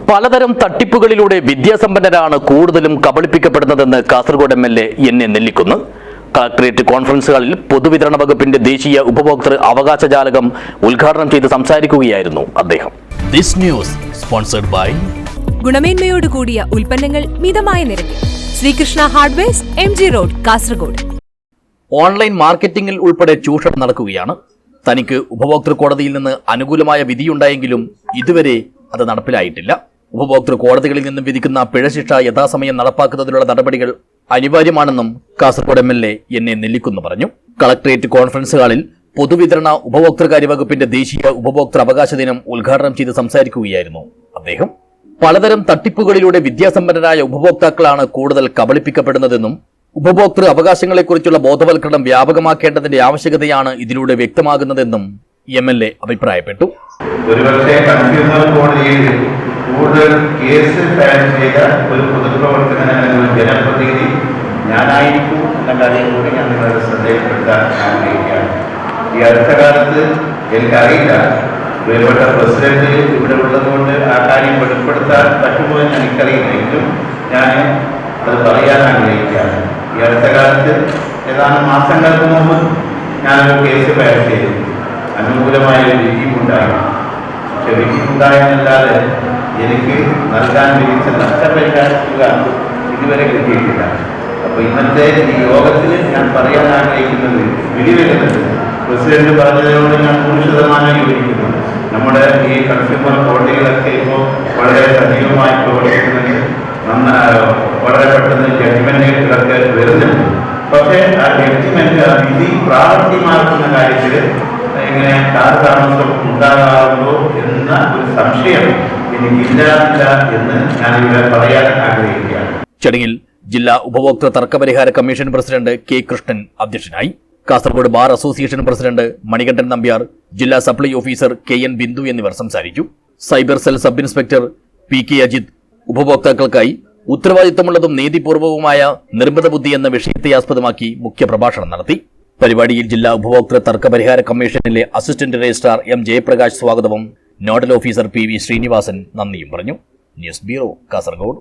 പലതരം തട്ടിപ്പുകളിലൂടെ വിദ്യാസമ്പന്നരാണ് കൂടുതലും കബളിപ്പിക്കപ്പെടുന്നതെന്ന് കാസർഗോഡ് MLA എന്നെ നെല്ലിക്കുന്ന്. കളക്ടറേറ്റ് കോൺഫറൻസ് ഹാളിൽ പൊതുവിതരണ വകുപ്പിന്റെ ദേശീയ ഉപഭോക്തൃ അവകാശ ജാലകം ഉദ്ഘാടനം ചെയ്ത് സംസാരിക്കുകയായിരുന്നു അദ്ദേഹം. ദിസ് ന്യൂസ് സ്പോൺസർഡ് ബൈ ഗുണമേന്മയോട് കൂടിയ ഉൽപ്പന്നങ്ങൾ മിതമായ നിരക്കിൽ Sreekrishna hardwares MG road Kasaragod. Online മാർക്കറ്റിംഗിൽ ഉൾപ്പെടെ ചൂഷണം നടക്കുകയാണ്. തനിക്ക് ഉപഭോക്തൃ കോടതിയിൽ നിന്ന് അനുകൂലമായ വിധിയുണ്ടായെങ്കിലും ഇതുവരെ അത് നടപ്പിലായിട്ടില്ല. ഉപഭോക്തൃ കോടതികളിൽ നിന്നും വിധിക്കുന്ന പിഴശിക്ഷ യഥാസമയം നടപ്പാക്കുന്നതിനുള്ള നടപടികൾ അനിവാര്യമാണെന്നും കാസർഗോഡ് MLA എന്നെ നെല്ലിക്കുന്ന് പറഞ്ഞു. കളക്ടറേറ്റ് കോൺഫറൻസ് ഹാളിൽ പൊതുവിതരണ ഉപഭോക്തൃകാര്യ വകുപ്പിന്റെ ദേശീയ ഉപഭോക്തൃ അവകാശ ദിനം ഉദ്ഘാടനം ചെയ്ത് സംസാരിക്കുകയായിരുന്നു അദ്ദേഹം. പലതരം തട്ടിപ്പുകളിലൂടെ വിദ്യാസമ്പന്നരായ ഉപഭോക്താക്കളാണ് കൂടുതൽ കബളിപ്പിക്കപ്പെടുന്നതെന്നും ഉപഭോക്തൃ അവകാശങ്ങളെക്കുറിച്ചുള്ള ബോധവൽക്കരണം വ്യാപകമാക്കേണ്ടതിന്റെ ആവശ്യകതയാണ് ഇതിലൂടെ വ്യക്തമാകുന്നതെന്നും MLA അഭിപ്രായപ്പെട്ടു. ഒരുപക്ഷെ കൺസ്യൂമർ കോടതിയിൽ കൂടുതൽ കേസ് ഫയൽ ചെയ്ത ഒരു പൊതുപ്രവർത്തകൻ അല്ലെങ്കിൽ ഒരു ജനപ്രതിനിധി ഞാനായിരിക്കും എന്ന കാര്യം കൂടി ഞാൻ നിങ്ങളുടെ ശ്രദ്ധയിൽപ്പെടുത്താൻ ആഗ്രഹിക്കുകയാണ്. ഈ അടുത്ത കാലത്ത് എനിക്കറിയില്ല, പ്രിയപ്പെട്ട പ്രസിഡന്റ് ഇവിടെ ഉള്ളതുകൊണ്ട് ആ കാര്യം വെളിപ്പെടുത്താൻ പറ്റുമോ എന്ന് എനിക്കറിയില്ല. എങ്കിലും ഞാൻ അത് പറയാൻ ആഗ്രഹിക്കുകയാണ്. ഈ അടുത്ത കാലത്ത് ഏതാനും മാസങ്ങൾക്ക് മുമ്പ് ഞാനൊരു കേസ് ഫയൽ ചെയ്തു. അനുകൂലമായ ഒരു വിധിയുണ്ടായി. പക്ഷെ വിധിയുണ്ടായെന്നല്ലാതെ എനിക്ക് നൽകാൻ വിധിച്ച നഷ്ടപരിഹാര തുക ഇതുവരെ കിട്ടിയിട്ടില്ല. അപ്പോൾ ഇന്നത്തെ ഈ യോഗത്തിൽ ഞാൻ പറയാൻ ആഗ്രഹിക്കുന്നത് വിധിവരുന്നത് പ്രസിഡന്റ് പറഞ്ഞതിനോട് ഞാൻ 100% യോജിക്കുന്നു. നമ്മുടെ ഈ കൺസ്യൂമർ കോടതികളൊക്കെ ഇപ്പോൾ വളരെ സജീവമായി പ്രവർത്തിക്കുന്നുണ്ട്. വളരെ പെട്ടെന്ന് ജഡ്ജ്മെന്റുകളൊക്കെ വരുന്നുണ്ട്. പക്ഷേ ആ ജഡ്ജ്മെന്റ് ആ വിധി പ്രാവർത്തികമാക്കുന്ന കാര്യത്തിൽ ഇങ്ങനെ കാലതാമസം ഉണ്ടാകാറുണ്ടോ എന്ന ഒരു സംശയം എനിക്കില്ല എന്ന് ഞാനിവിടെ പറയാൻ ആഗ്രഹിക്കുകയാണ്. ചടങ്ങിൽ ജില്ലാ ഉപഭോക്തൃ തർക്കപരിഹാര കമ്മീഷൻ പ്രസിഡന്റ് K. കൃഷ്ണൻ അധ്യക്ഷനായി. Kasaragod bar association president Manikandan Nambiar, ജില്ലാ സപ്ലൈ ഓഫീസർ KN ബിന്ദു എന്നിവർ സംസാരിച്ചു. Cyber cell sub inspector PK Ajith ഉപഭോക്താക്കൾക്കായി ഉത്തരവാദിത്തമുള്ളതും നീതിപൂർവവുമായ നിർമ്മിത ബുദ്ധി എന്ന വിഷയത്തെ ആസ്പദമാക്കി മുഖ്യപ്രഭാഷണം നടത്തി. പരിപാടിയിൽ ജില്ലാ ഉപഭോക്തൃ തർക്കപരിഹാര കമ്മീഷനിലെ അസിസ്റ്റന്റ് രജിസ്ട്രാർ M. ജയപ്രകാശ് സ്വാഗതവും നോഡൽ ഓഫീസർ PV ശ്രീനിവാസൻ നന്ദിയും പറഞ്ഞു. News bureau, Kasaragod.